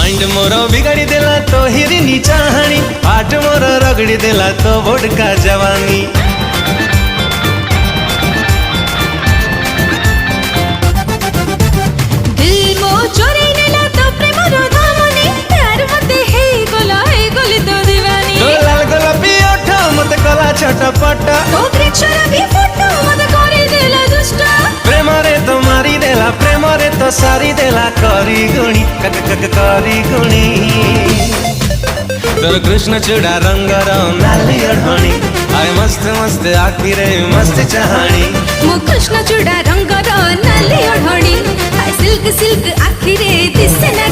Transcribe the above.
Mind मोर बिगाड़ी देला तो हिरिनी चाहानी, पाट मोर रगड़ी देला तो वोडका जवानी। दिल मो चोरी नेला तो प्रेम रो धामनी, प्यार मते हे गोली तो दीवानी। तो लाल गोलापी ओठ मते कला छटपट, तो कृष्ण भी फोटो मते करी देला दुष्ट। प्रेम रे तो मारी देला, प्रेम रे तो सारी देला करी गुणी करी गुणी। तोर कृष्ण चूड़ा रंग नाली अढ़णी, आए मस्त मस्त आखी रे मस्त चाहानी। मो कृष्ण चूड़ा रंग नाली ओढ़णी, सिल्क सिल्क आखी रे दिसे ना